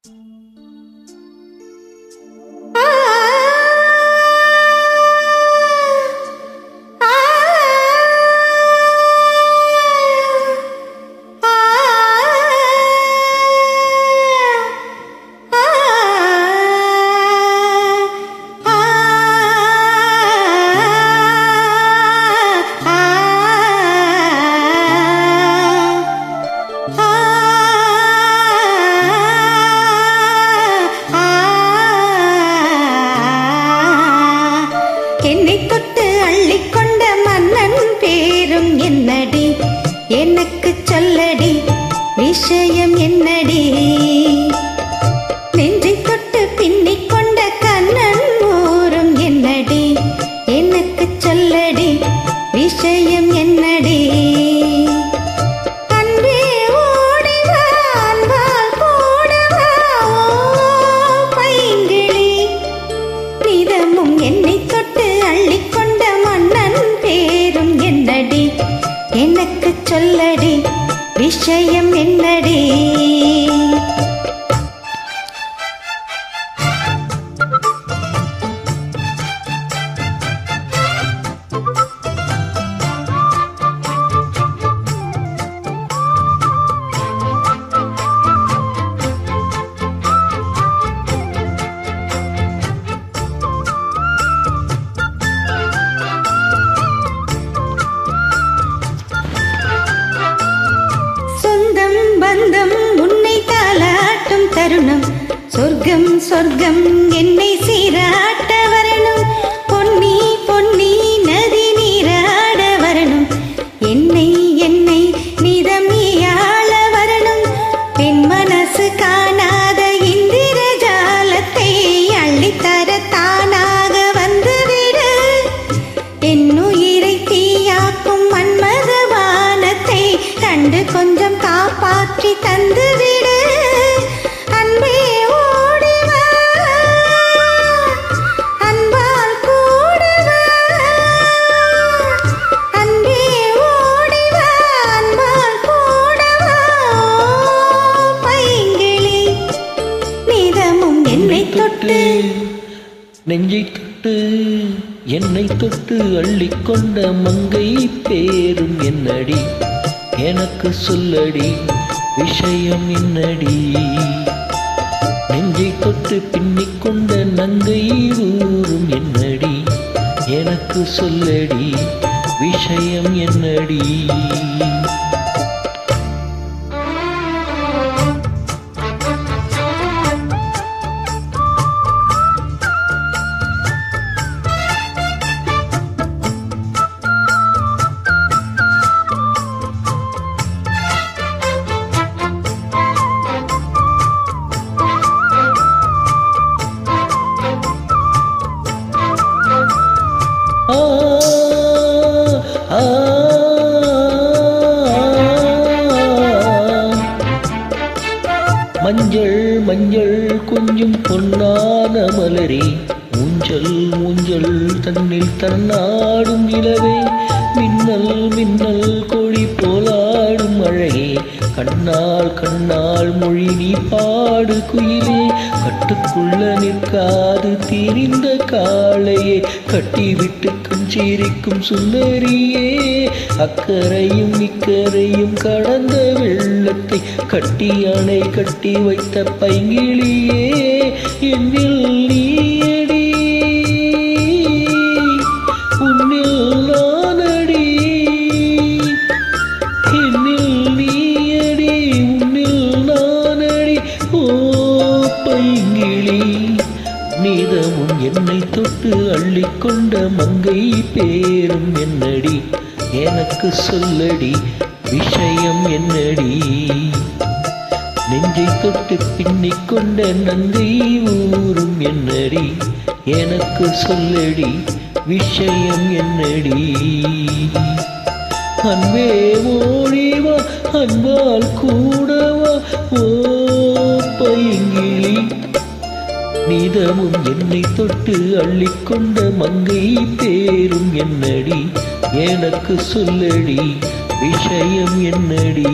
என்னை தொட்டு அள்ளிக்கொண்ட மன்னன் பேரும் என்னடி, எனக்கு சொல்லடி விஷயம் என்னடி. நெஞ்சை தொட்டு பின்னிக் கொண்ட கண்ணன் ஊரும் என்னடி, எனக்கு சொல்லடி விஷயம் என்னடி. என்னை தொட்டு அள்ளிக்கொண்ட மன்னன் பேரும் என்னடி, எனக்கு சொல்லடி விஷயம் என்னடி. பந்தம் உன்னை தாலாட்டும் தருணம், சொர்க்கம் சொர்க்கம் என்னை சீராட்ட வரணும். பொன்னி பொன்னி நதி நீராட வரணும், என்னை என்னை நிதம் நீயாள வரணும். பெண் மனசு காணாத இந்திர ஜாலத்தை அள்ளித்தர தானாக வந்துவிடு. என்னுயிரை தீயாக்கும் மன்மத வானத்தை கண்டு கொஞ்சம் காப்பாற்றி தந்துவிடு. அன்பே ஓடிவா, அன்பால் கூடவா. அன்பே ஓடிவா, அன்பால் கூடவா. பைங்கிளி நிதமும் என்னை தொட்டு நெஞ்சை தொட்டு என்னை தொட்டு அள்ளிக்கொண்ட மங்கை பேரும் என்னடி, எனக்கு சொல்லடி விஷயம் என்னடி. நெஞ்சை தொட்டு பின்னிக் கொண்ட நங்கை ஊரும் என்னடி, எனக்கு சொல்லடி விஷயம் என்னடி. மஞ்சள் மஞ்சள் கொஞ்சம் பொன்னான மலரே, ஊஞ்சல் ஊஞ்சல் தன்னில் தன்னாடும் நிலவே. மின்னல் மின்னல் கோழி போலாடும் அழகே, கண்ணால் கண்ணால் மொழி நீ பாடு குயிலே. கட்டுக்குள்ள நிற்காது தீரிந்த காளையே, கட்டிவிட்டு கஞ்சிரிக்கும் சுந்தரியே. அக்கரையும் இக்கரையும் கடந்த வெள்ளத்தை கட்டி அணை கட்டி வைத்த பைங்கிளியே. என்னில் நீயடி உன்னில் நானடி, என்னில் நீயடி உன்னில் நானடி. ஓ பைங்கிளி நீதமும் என்னை தொட்டு அள்ளிக்கொண்ட மங்கை பேரும் என்னடி, எனக்கு சொல்லடி விஷயம் என்னடி. நெஞ்சை தொட்டு பின்னிக் கொண்ட நங்கை ஊரும் என்னடி, எனக்கு சொல்லடி விஷயம் என்னடி. அன்பே ஓடிவா, அன்பால் கூடவா. ஓ பைங்கிளி நீதமும் என்னை தொட்டு அள்ளிக்கொண்ட மங்கை பேரும் என்னடி, எனக்கு சொல்லடி விஷயம் என்னடி.